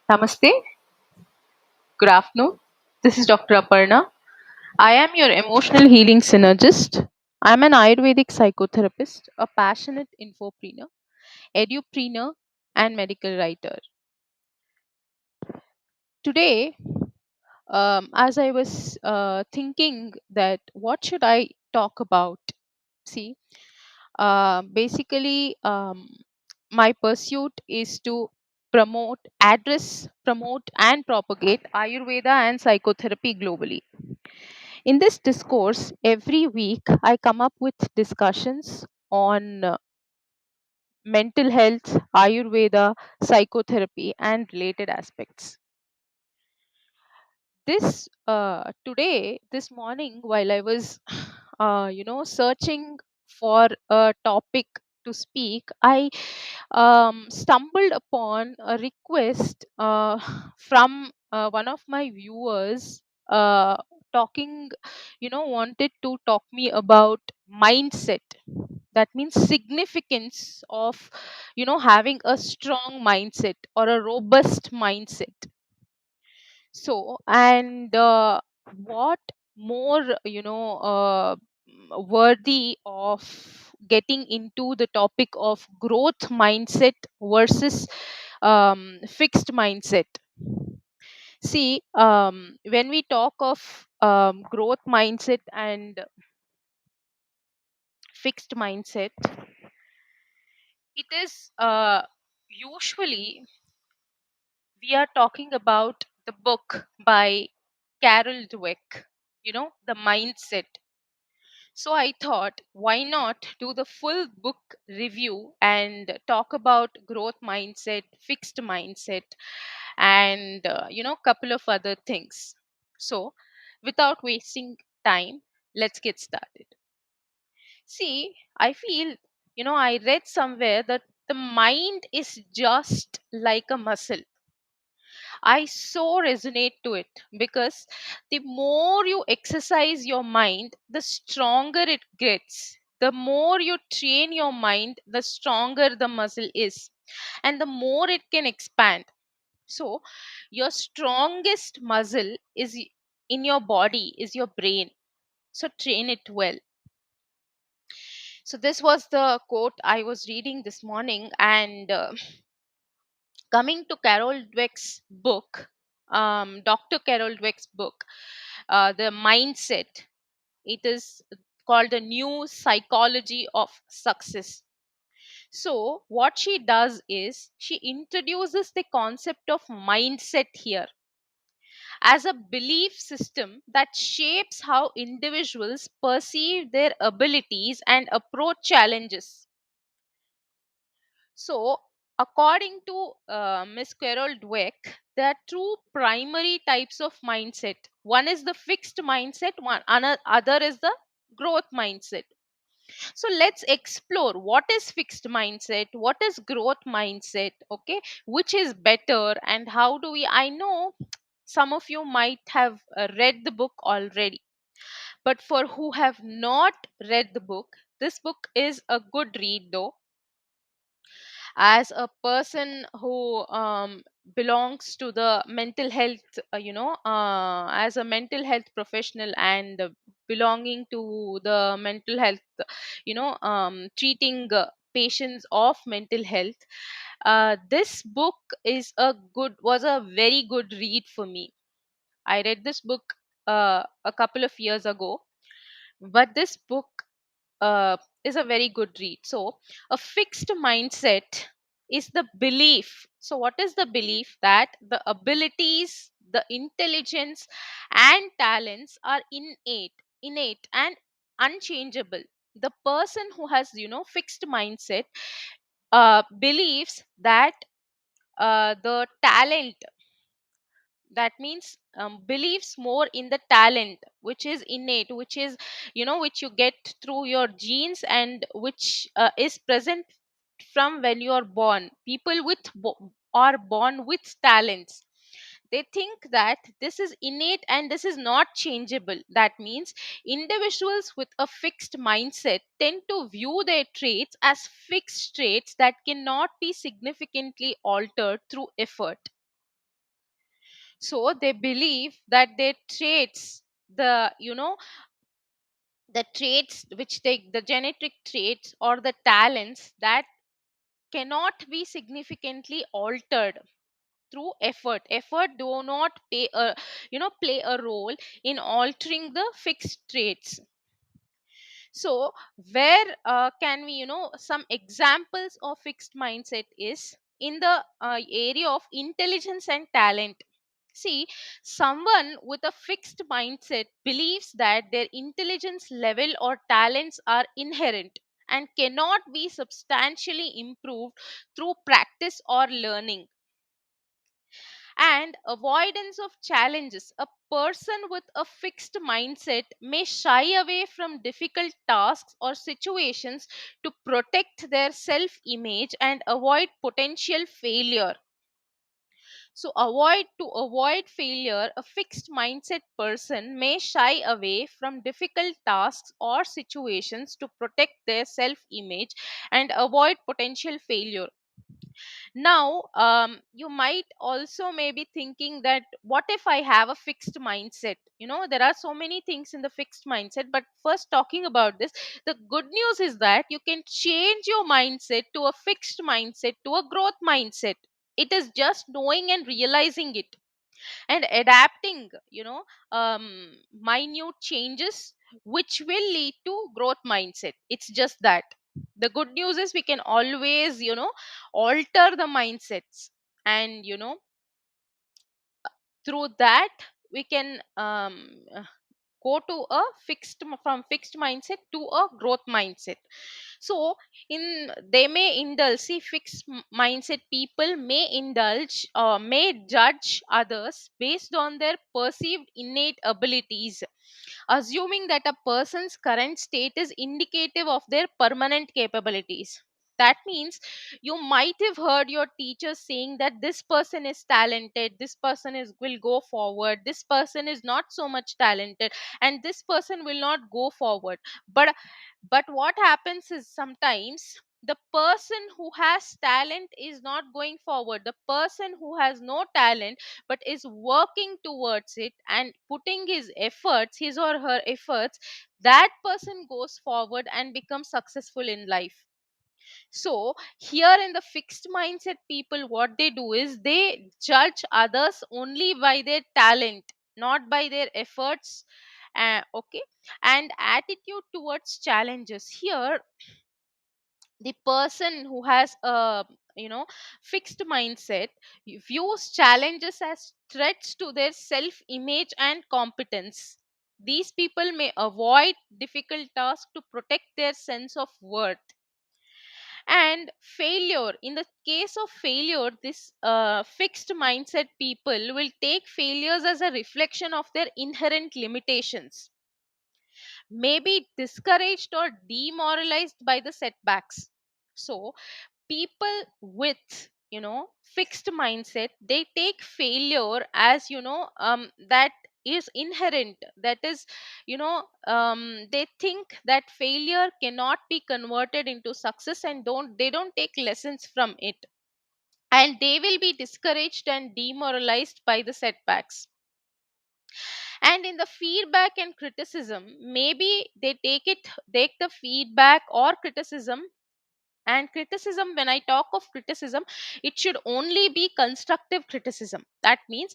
Namaste, good afternoon. This is Dr. Aparna. I am your emotional healing synergist. I'm an Ayurvedic psychotherapist, a passionate infopreneur, edupreneur, and medical writer. Today, as I was thinking that what should I talk about? See, basically, my pursuit is to promote, and propagate Ayurveda and psychotherapy globally. In this discourse, every week I come up with discussions on mental health, Ayurveda, psychotherapy, and related aspects. This morning, while I was, searching for a topic to speak, I stumbled upon a request from one of my viewers talking, wanted to talk me about mindset. That means significance of, having a strong mindset or a robust mindset. So, and what more, worthy of getting into the topic of growth mindset versus fixed mindset. See, when we talk of growth mindset and fixed mindset, it is usually we are talking about the book by Carol Dweck, the mindset. So I thought, why not do the full book review and talk about growth mindset, fixed mindset, and couple of other things. So, without wasting time, let's get started. See, I feel, I read somewhere that the mind is just like a muscle. I so resonate to it because the more you exercise your mind, the stronger it gets. The more you train your mind, the stronger the muscle is, and the more it can expand. So, your strongest muscle in your body is your brain. So, train it well. So, this was the quote I was reading this morning, and coming to Carol Dweck's book, Dr. Carol Dweck's book, The Mindset, it is called The New Psychology of Success. So, what she does is she introduces the concept of mindset here as a belief system that shapes how individuals perceive their abilities and approach challenges. So, according to Miss Carol Dweck, there are two primary types of mindset. One is the fixed mindset, other is the growth mindset. So let's explore what is fixed mindset, what is growth mindset, okay, which is better, and how do we? I know some of you might have read the book already, but for who have not read the book, this book is a good read though. As a person who belongs to the mental health, as a mental health professional and belonging to the mental health, treating patients of mental health, this book was a very good read for me. I read this book a couple of years ago, but this book is a very good read. So, a fixed mindset is the belief. So, what is the belief? That the abilities, the intelligence, and talents are innate, and unchangeable. The person who has, fixed mindset believes that the talent, that means believes more in the talent which is innate, which is, which you get through your genes, and which is present from when you are born. People are born with talents. They think that this is innate and this is not changeable. That means individuals with a fixed mindset tend to view their traits as fixed traits that cannot be significantly altered through effort. So they believe that their traits, the the traits which take the genetic traits or the talents that cannot be significantly altered through effort do not play a role in altering the fixed traits. So where can we, some examples of fixed mindset is in the area of intelligence and talent. See, someone with a fixed mindset believes that their intelligence level or talents are inherent and cannot be substantially improved through practice or learning. And avoidance of challenges. A person with a fixed mindset may shy away from difficult tasks or situations to protect their self image and avoid potential failure. So, to avoid failure, a fixed mindset person may shy away from difficult tasks or situations to protect their self image and avoid potential failure. Now, you might also maybe thinking that what if I have a fixed mindset? There are so many things in the fixed mindset, but first talking about this, the good news is that you can change your mindset to a fixed mindset to a growth mindset. It is just knowing and realizing it and adapting, minute changes which will lead to growth mindset. It's just that the good news is we can always, alter the mindsets, and through that we can go to a from fixed mindset to a growth mindset. So in they may indulge, see, fixed mindset people may indulge or may judge others based on their perceived innate abilities, assuming that a person's current state is indicative of their permanent capabilities. That means you might have heard your teachers saying that this person is talented, this person is will go forward, this person is not so much talented, and this person will not go forward. But what happens is sometimes the person who has talent is not going forward. The person who has no talent but is working towards it and putting his or her efforts, that person goes forward and becomes successful in life. So here in the fixed mindset people, what they do is they judge others only by their talent, not by their efforts. Okay. And attitude towards challenges. Here the person who has a, fixed mindset views challenges as threats to their self image and competence. These people may avoid difficult tasks to protect their sense of worth. And failure, in the case of failure, this fixed mindset people will take failures as a reflection of their inherent limitations, may be discouraged or demoralized by the setbacks. So people with, fixed mindset, they take failure as, that is inherent, that is, they think that failure cannot be converted into success, and they don't take lessons from it, and they will be discouraged and demoralized by the setbacks. And in the feedback and criticism, maybe they take the feedback or criticism. And criticism, when I talk of criticism, it should only be constructive criticism. That means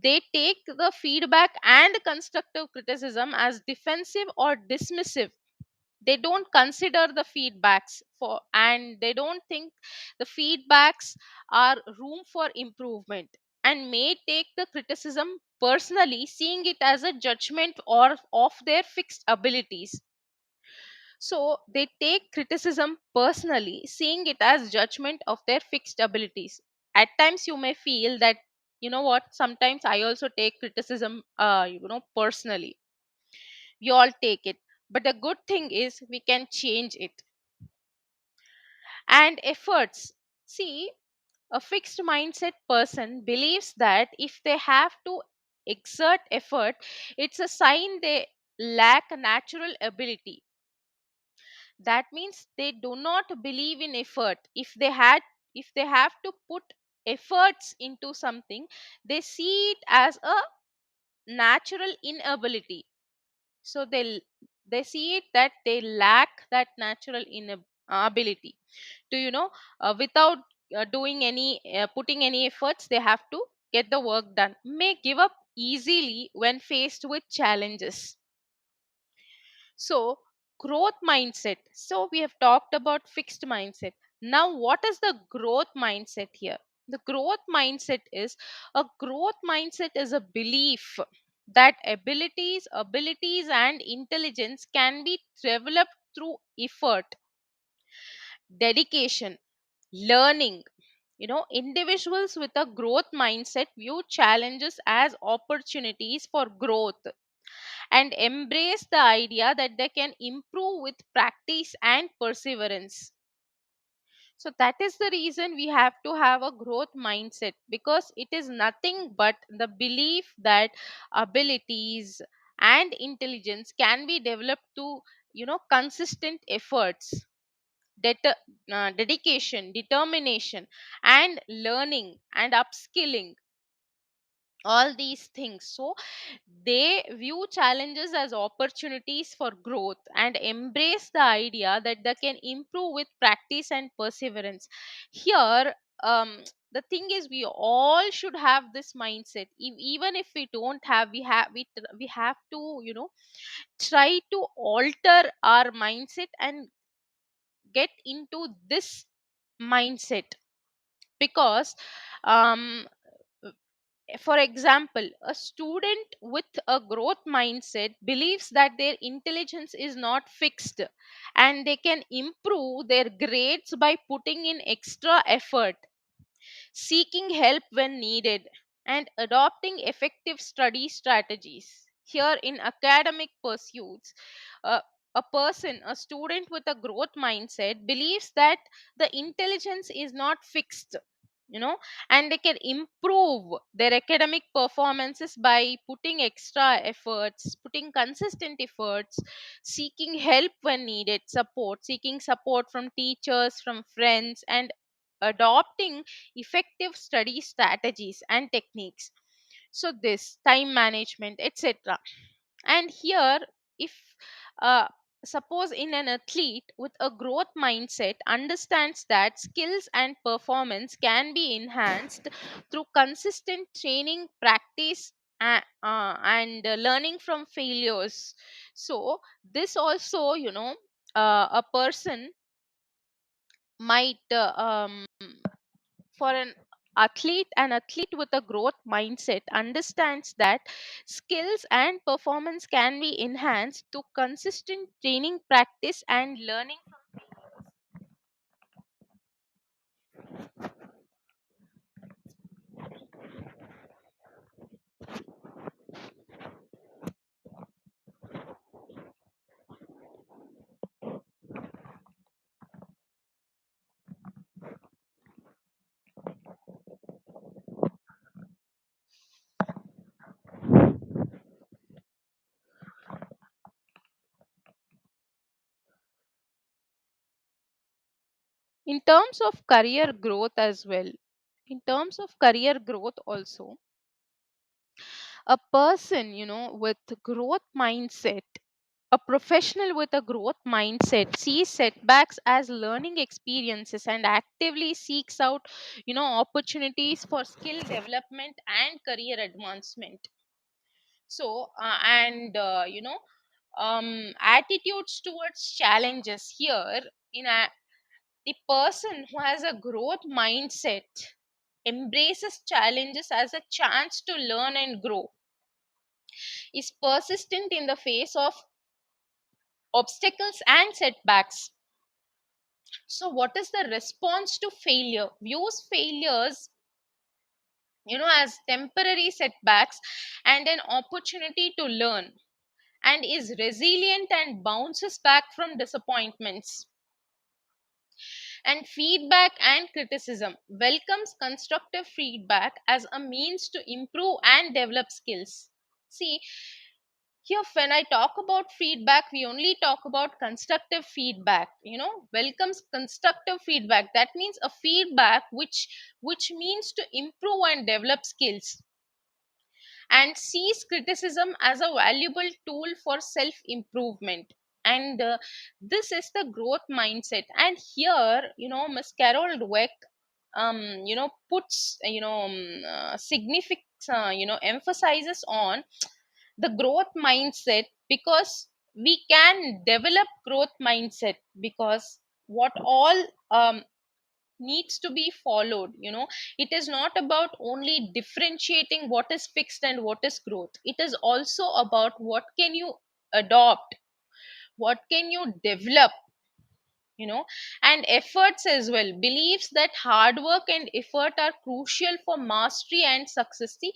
they take the feedback and constructive criticism as defensive or dismissive. They don't consider the feedbacks for, and they don't think the feedbacks are room for improvement, and may take the criticism personally, seeing it as a judgment or of their fixed abilities. So they take criticism personally, seeing it as judgment of their fixed abilities. At times you may feel that, what, sometimes I also take criticism personally. We all take it. But the good thing is we can change it. And efforts. See, a fixed mindset person believes that if they have to exert effort, it's a sign they lack a natural ability. That means they do not believe in effort. If they have to put efforts into something, they see it as a natural inability. So they see it that they lack that natural ability to, without doing any putting any efforts, they have to get the work done, may give up easily when faced with challenges. So, growth mindset. So, we have talked about fixed mindset. Now, what is the growth mindset here? The growth mindset is a belief that abilities and intelligence can be developed through effort, dedication, learning. Individuals with a growth mindset view challenges as opportunities for growth and embrace the idea that they can improve with practice and perseverance. So, that is the reason we have to have a growth mindset, because it is nothing but the belief that abilities and intelligence can be developed to, consistent efforts, dedication, determination, and learning and upskilling, all these things. So they view challenges as opportunities for growth and embrace the idea that they can improve with practice and perseverance. Here, the thing is, we all should have this mindset. Even if we don't have, we have to, try to alter our mindset and get into this mindset, because um for example, a student with a growth mindset believes that their intelligence is not fixed and they can improve their grades by putting in extra effort, seeking help when needed, and adopting effective study strategies. Here, in academic pursuits, uh, a student with a growth mindset believes that the intelligence is not fixed, you know and they can improve their academic performances by putting consistent efforts, seeking support from teachers, from friends, and adopting effective study strategies and techniques. So this time management, etc. And here, if uh, suppose in an athlete with a growth mindset understands that skills and performance can be enhanced through consistent training, practice, and learning from failures. So this also, a person might for an athlete with a growth mindset understands that skills and performance can be enhanced through consistent training, practice, and learning. In terms of career growth as well, in terms of career growth also, a person, with growth mindset, a professional with a growth mindset sees setbacks as learning experiences and actively seeks out, opportunities for skill development and career advancement. So, attitudes towards challenges here, the person who has a growth mindset embraces challenges as a chance to learn and grow, is persistent in the face of obstacles and setbacks. So, what is the response to failure? Views failures, as temporary setbacks and an opportunity to learn, and is resilient and bounces back from disappointments. And feedback and criticism welcomes constructive feedback as a means to improve and develop skills. See, Here, when I talk about feedback, we only talk about constructive feedback. Welcomes constructive feedback. That means a feedback which means to improve and develop skills, and sees criticism as a valuable tool for self improvement. And this is the growth mindset. And here, Miss Carol Dweck puts significant emphasizes on the growth mindset, because we can develop growth mindset, because what all needs to be followed. It is not about only differentiating what is fixed and what is growth. It is also about what can you adopt, what can you develop, you know and efforts as well. Believes that hard work and effort are crucial for mastery and success. See,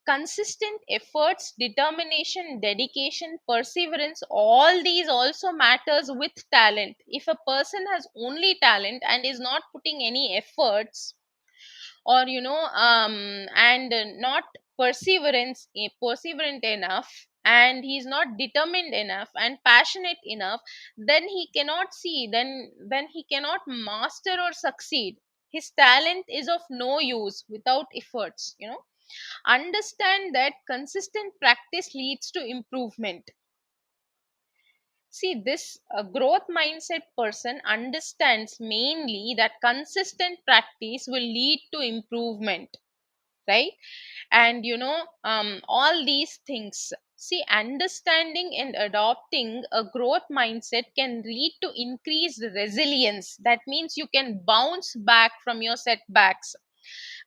consistent efforts, determination, dedication, perseverance, all these also matters with talent. If a person has only talent and is not putting any efforts, or and not perseverant enough, and he's not determined enough and passionate enough, then he cannot see, then he cannot master or succeed. His talent is of no use without efforts. Understand that consistent practice leads to improvement. See, this growth mindset person understands mainly that consistent practice will lead to improvement, right? And all these things. See, understanding and adopting a growth mindset can lead to increased resilience. That means you can bounce back from your setbacks,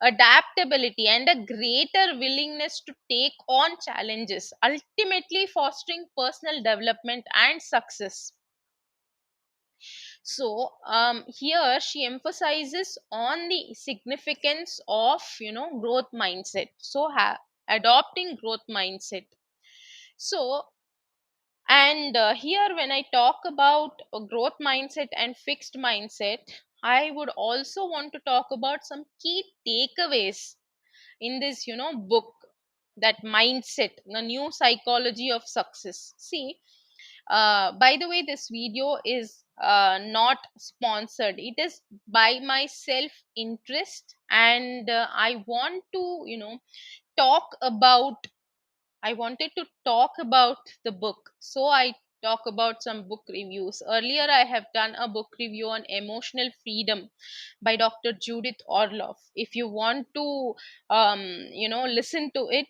adaptability, and a greater willingness to take on challenges, ultimately fostering personal development and success. So here she emphasizes on the significance of growth mindset. So adopting growth mindset. So, and here, when I talk about a growth mindset and fixed mindset, I would also want to talk about some key takeaways in this book, that mindset, the new psychology of success. See, by the way, this video is not sponsored. It is by my self interest, and I want to talk about I wanted to talk about the book. So I talk about some book reviews. Earlier, I have done a book review on emotional freedom by Dr. Judith Orloff. If you want to, listen to it,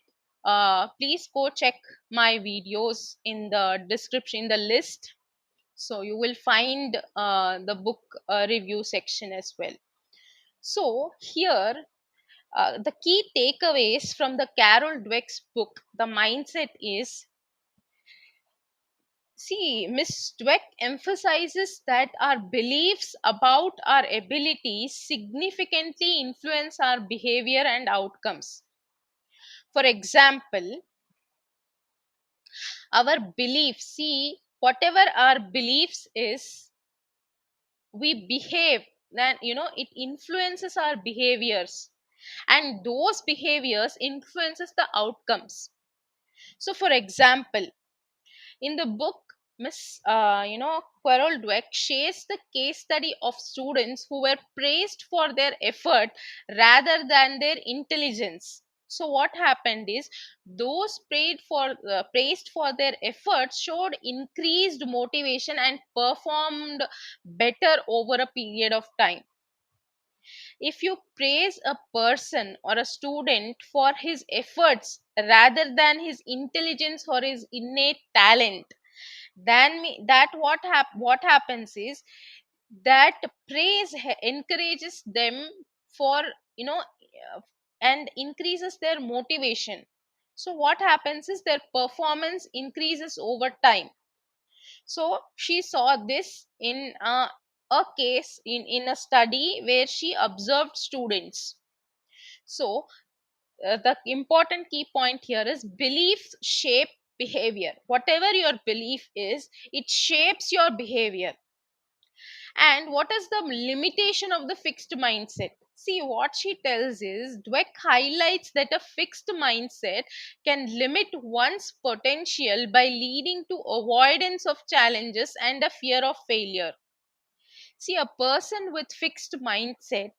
please go check my videos in the description, in the list. So you will find the book review section as well. So here, the key takeaways from the Carol Dweck's book, The Mindset, is, see, Miss Dweck emphasizes that our beliefs about our abilities significantly influence our behavior and outcomes. For example, our beliefs, see, whatever our beliefs is, we behave, then it influences our behaviors, and those behaviors influences the outcomes. So, for example, in the book, Miss Carol Dweck shares the case study of students who were praised for their effort rather than their intelligence. So what happened is, those praised for their efforts showed increased motivation and performed better over a period of time. If you praise a person or a student for his efforts rather than his intelligence or his innate talent, then what happens is that praise encourages them for and increases their motivation. So what happens is their performance increases over time. So she saw this in a case, in a study where she observed students. So the important key point here is beliefs shape behavior. Whatever your belief is, it shapes your behavior. And what is the limitation of the fixed mindset? See, what she tells is Dweck highlights that a fixed mindset can limit one's potential by leading to avoidance of challenges and a fear of failure. See, a person with fixed mindset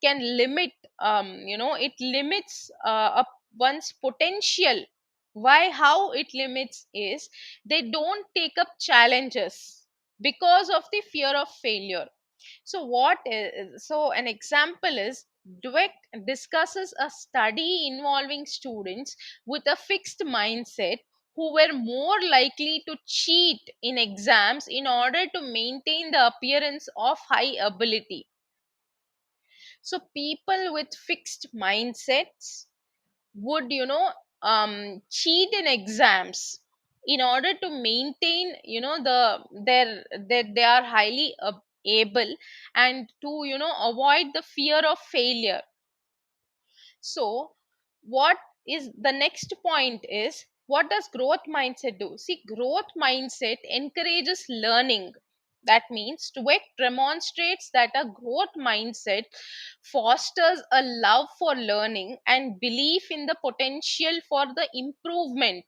can limit, it limits one's potential. Why? How it limits is they don't take up challenges because of the fear of failure. So an example is Dweck discusses a study involving students with a fixed mindset who were more likely to cheat in exams in order to maintain the appearance of high ability. So people with fixed mindsets would, cheat in exams in order to maintain, that they are highly able, and to, avoid the fear of failure. So what is the next point is, what does growth mindset do? See, growth mindset encourages learning. That means Dweck demonstrates that a growth mindset fosters a love for learning and belief in the potential for the improvement.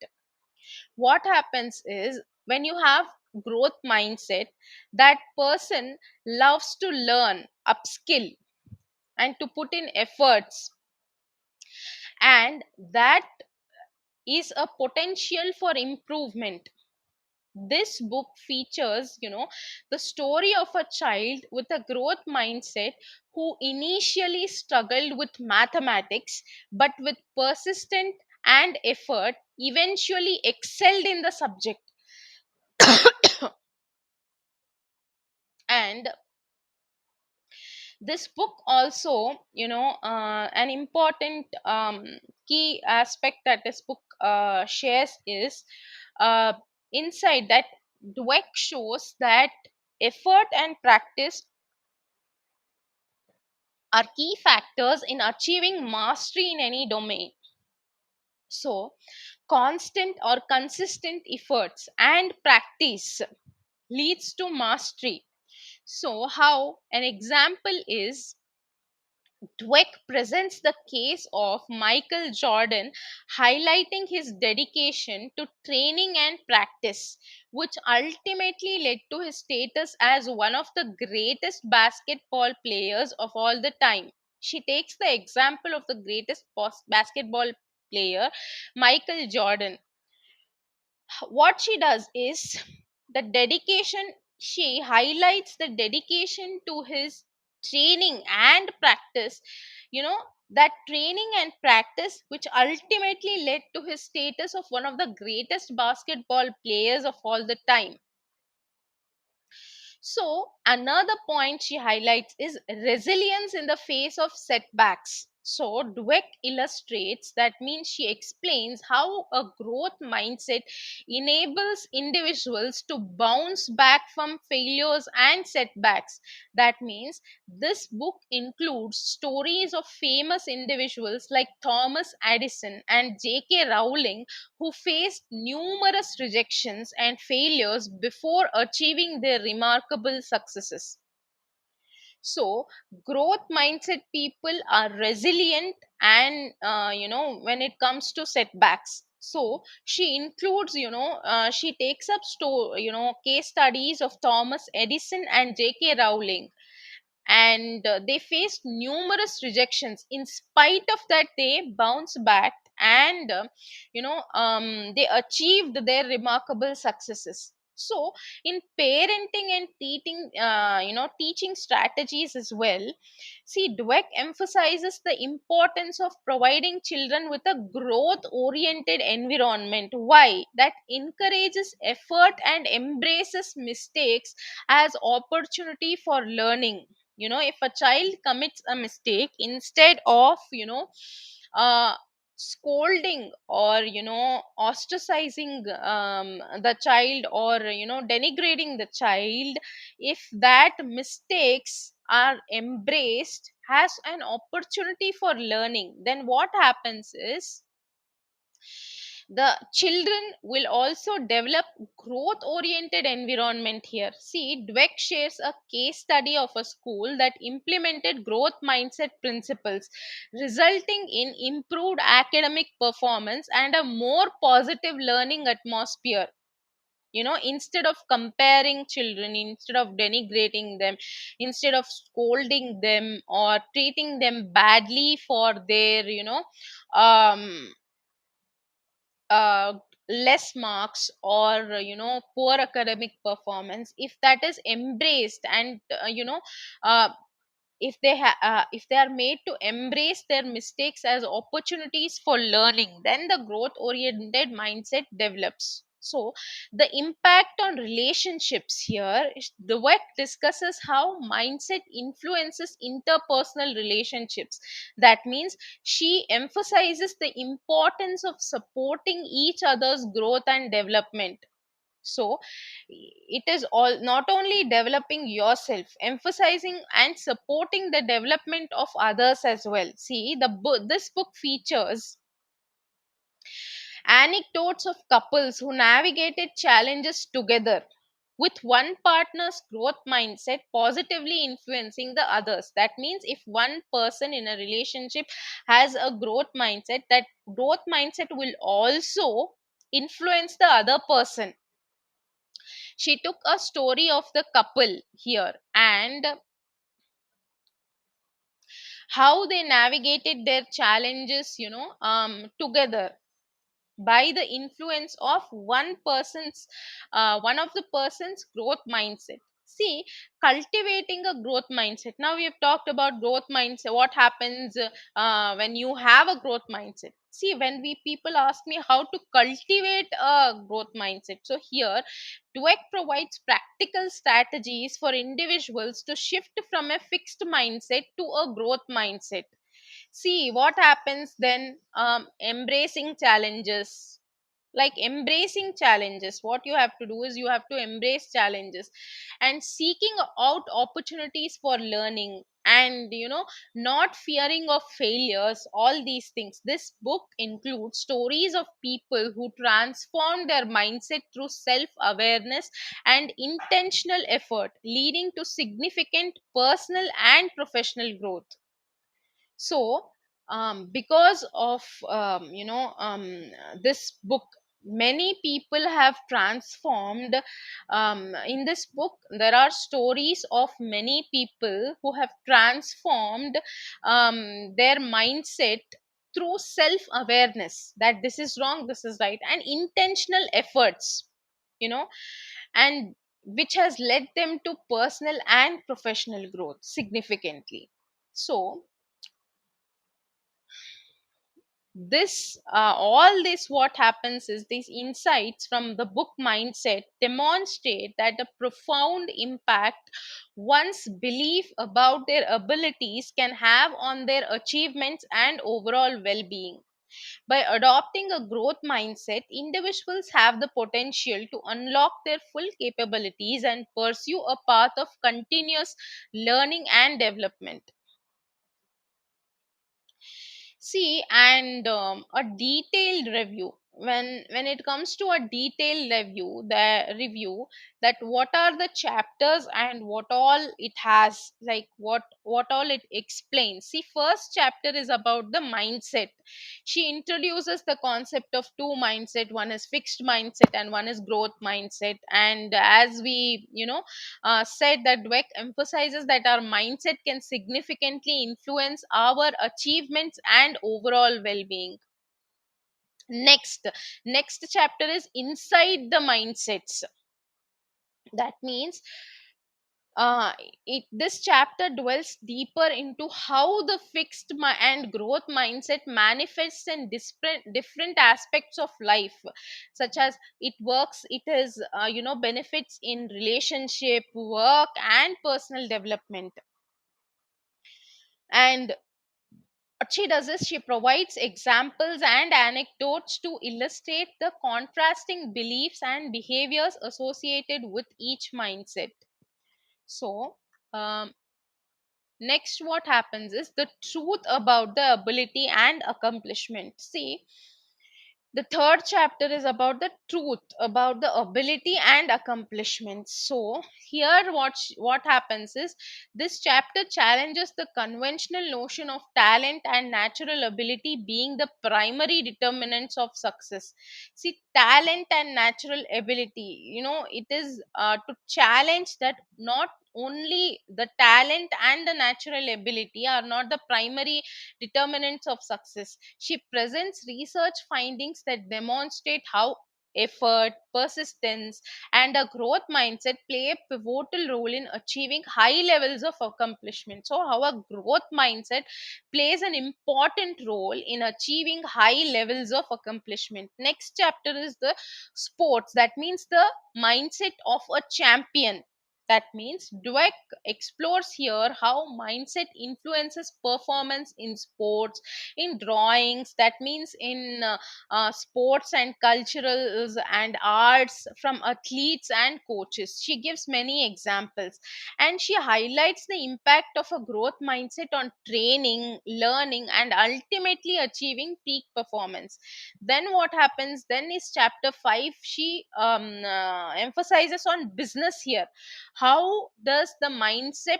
What happens is, when you have growth mindset, that person loves to learn, upskill, and to put in efforts, and that is a potential for improvement. This book features, the story of a child with a growth mindset who initially struggled with mathematics, but with persistent and effort eventually excelled in the subject. And this book also, an important key aspect that this book shares is uh, insight that Dweck shows that effort and practice are key factors in achieving mastery in any domain. So constant or consistent efforts and practice leads to mastery. So how an example is, Dweck presents the case of Michael Jordan, highlighting his dedication to training and practice, which ultimately led to his status as one of the greatest basketball players of all the time. She takes the example of the greatest basketball player, Michael Jordan. What she does is, the dedication, she highlights the dedication to his training and practice, that training and practice which ultimately led to his status of one of the greatest basketball players of all the time. So, another point she highlights is resilience in the face of setbacks. So, Dweck illustrates, that means she explains how a growth mindset enables individuals to bounce back from failures and setbacks. That means this book includes stories of famous individuals like Thomas Edison and J.K. Rowling, who faced numerous rejections and failures before achieving their remarkable successes. So, growth mindset people are resilient, and when it comes to setbacks. So she includes, she takes up case studies of Thomas Edison and J.K. Rowling, and they faced numerous rejections. In spite of that, they bounced back, and they achieved their remarkable successes. So in parenting and teaching strategies as well, see, Dweck emphasizes the importance of providing children with a growth oriented environment. Why? That encourages effort and embraces mistakes as opportunity for learning. If a child commits a mistake, instead of, uh, scolding or, ostracizing the child, or, denigrating the child, if that mistakes are embraced as an opportunity for learning, then what happens is The children will also develop growth oriented environment here. See, Dweck shares a case study of a school that implemented growth mindset principles, resulting in improved academic performance and a more positive learning atmosphere. Instead of comparing children, instead of denigrating them, instead of scolding them or treating them badly for their um uh, less marks or poor academic performance, if that is embraced and uh, if they are made to embrace their mistakes as opportunities for learning, then the growth oriented mindset develops. So the impact on relationships here the work discusses how mindset influences interpersonal relationships. That means she emphasizes the importance of supporting each other's growth and development. So it is all not only developing yourself, emphasizing and supporting the development of others as well. See, this book features anecdotes of couples who navigated challenges together, with one partner's growth mindset positively influencing the others. That means if one person in a relationship has a growth mindset, that growth mindset will also influence the other person. She took a story of the couple here and how they navigated their challenges, together by the influence of one of the person's growth mindset. See, cultivating a growth mindset. Now we have talked about growth mindset, what happens when you have a growth mindset. See, when we people ask me how to cultivate a growth mindset, so here Dweck provides practical strategies for individuals to shift from a fixed mindset to a growth mindset. See what happens then. Embracing challenges, like embracing challenges, what you have to do is you have to embrace challenges and seeking out opportunities for learning, and not fearing of failures, all these things. This book includes stories of people who transformed their mindset through self awareness and intentional effort, leading to significant personal and professional growth. So because of this book, many people have transformed. In this book there are stories of many people who have transformed their mindset through self awareness, that this is wrong, this is right, and intentional efforts, you know and which has led them to personal and professional growth significantly. So this all this what happens is these insights from the book mindset demonstrate that a profound impact one's belief about their abilities can have on their achievements and overall well-being. By adopting a growth mindset, individuals have the potential to unlock their full capabilities and pursue a path of continuous learning and development. See, and a detailed review. When it comes to a detailed review, that what are the chapters and what all it has, like what all it explains. See, first chapter is about the mindset. She introduces the concept of two mindset. One is fixed mindset and one is growth mindset. And as we said, that Dweck emphasizes that our mindset can significantly influence our achievements and overall well-being. Next chapter is inside the mindsets. That means uh, this chapter dwells deeper into how the and growth mindset manifests in different aspects of life, such as it is benefits in relationship, work, and personal development. And what she does is she provides examples and anecdotes to illustrate the contrasting beliefs and behaviors associated with each mindset. So um, next what happens is the truth about the ability and accomplishment. See, The third chapter is about the truth, about the ability and accomplishments. So here what happens is, this chapter challenges the conventional notion of talent and natural ability being the primary determinants of success. See, talent and natural ability, it is to challenge that not only the talent and the natural ability are not the primary determinants of success. She presents research findings that demonstrate how effort, persistence, and a growth mindset play a pivotal role in achieving high levels of accomplishment. So, how a growth mindset plays an important role in achieving high levels of accomplishment. Next chapter is the sports, that means the mindset of a champion. That means Dweck explores here how mindset influences performance in sports, in drawings, that means in sports and culturals and arts, from athletes and coaches. She gives many examples, and she highlights the impact of a growth mindset on training, learning, and ultimately achieving peak performance. Then what happens then is chapter 5. She emphasizes on business here. How does the mindset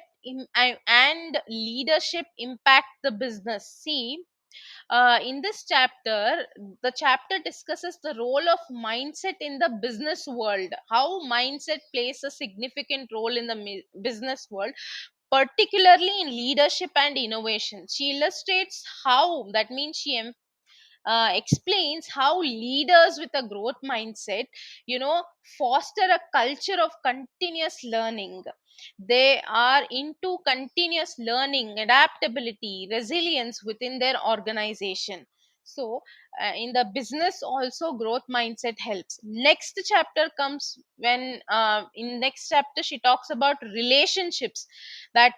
and leadership impact the business? See, in this chapter, the chapter discusses the role of mindset in the business world, how mindset plays a significant role in the business world, particularly in leadership and innovation. She illustrates how, that means she explains how leaders with a growth mindset, you know foster a culture of continuous learning. They are into continuous learning, adaptability, resilience within their organization. So in the business also, growth mindset helps. Next chapter comes when, in next chapter, she talks about relationships. That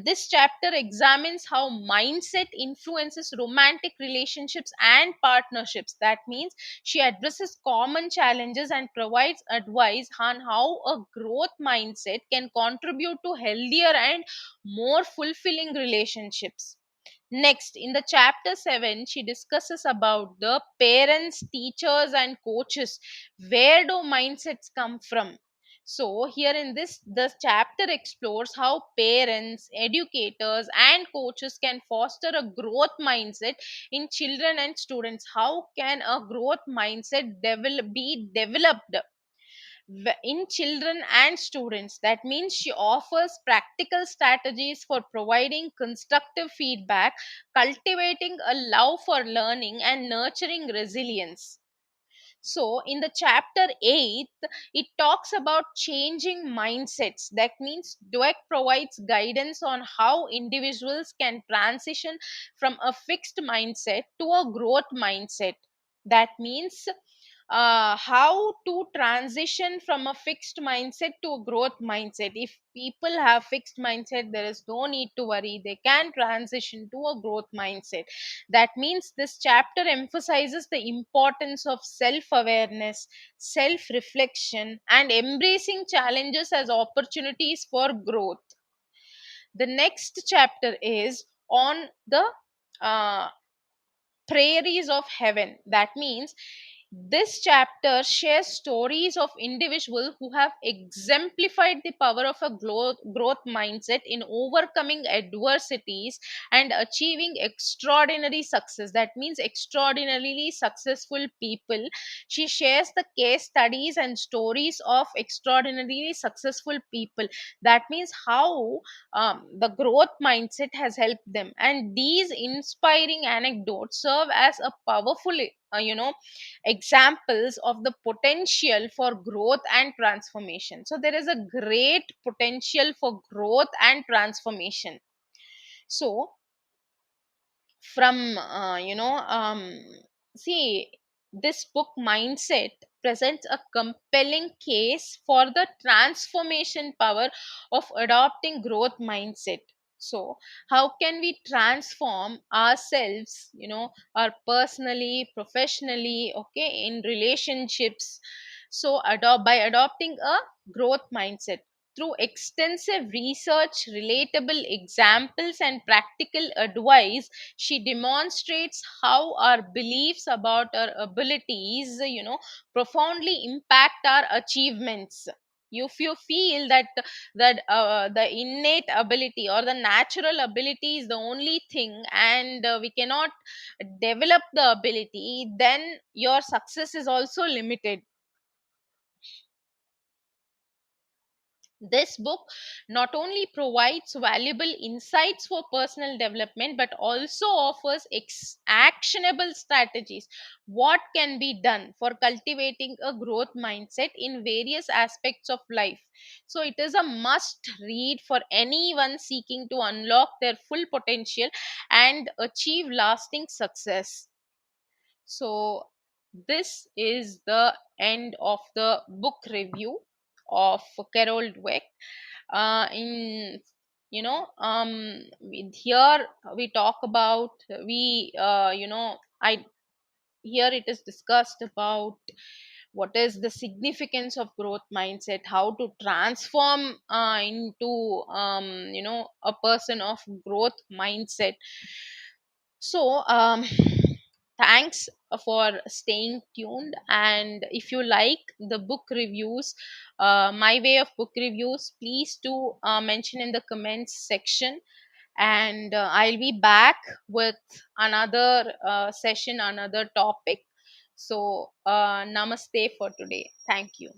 this chapter examines how mindset influences romantic relationships and partnerships. That means she addresses common challenges and provides advice on how a growth mindset can contribute to healthier and more fulfilling relationships. Next, in the chapter 7, she discusses about the parents, teachers, and coaches. Where do mindsets come from? So, here in the chapter explores how parents, educators, and coaches can foster a growth mindset in children and students. How can a growth mindset be developed in children and students? That means she offers practical strategies for providing constructive feedback, cultivating a love for learning, and nurturing resilience. So, in the chapter 8, it talks about changing mindsets. That means Dweck provides guidance on how individuals can transition from a fixed mindset to a growth mindset. That means how to transition from a fixed mindset to a growth mindset. If people have fixed mindset, there is no need to worry, they can transition to a growth mindset. That means this chapter emphasizes the importance of self awareness, self reflection, and embracing challenges as opportunities for growth. The next chapter is on the uh, prairies of heaven. That means this chapter shares stories of individuals who have exemplified the power of a growth mindset in overcoming adversities and achieving extraordinary success. That means extraordinarily successful people. She shares the case studies and stories of extraordinarily successful people. That means how the growth mindset has helped them, and these inspiring anecdotes serve as a powerful examples of the potential for growth and transformation. So there is a great potential for growth and transformation. So from see, this book mindset presents a compelling case for the transformation power of adopting growth mindset. So how can we transform ourselves, our personally, professionally, okay, in relationships? So adopt by adopting a growth mindset. Through extensive research, relatable examples, and practical advice, she demonstrates how our beliefs about our abilities, profoundly impact our achievements. If you feel that the innate ability or the natural ability is the only thing, and we cannot develop the ability, then your success is also limited. This book not only provides valuable insights for personal development but also offers actionable strategies what can be done for cultivating a growth mindset in various aspects of life. So it is a must read for anyone seeking to unlock their full potential and achieve lasting success. So, this is the end of the book review of Carol Dweck. In here we talk about we I here it is discussed about what is the significance of growth mindset, how to transform into a person of growth mindset. So, thanks for staying tuned. And if you like the book reviews, my way of book reviews, please do mention in the comments section. And I'll be back with another session, another topic. So, namaste for today. Thank you.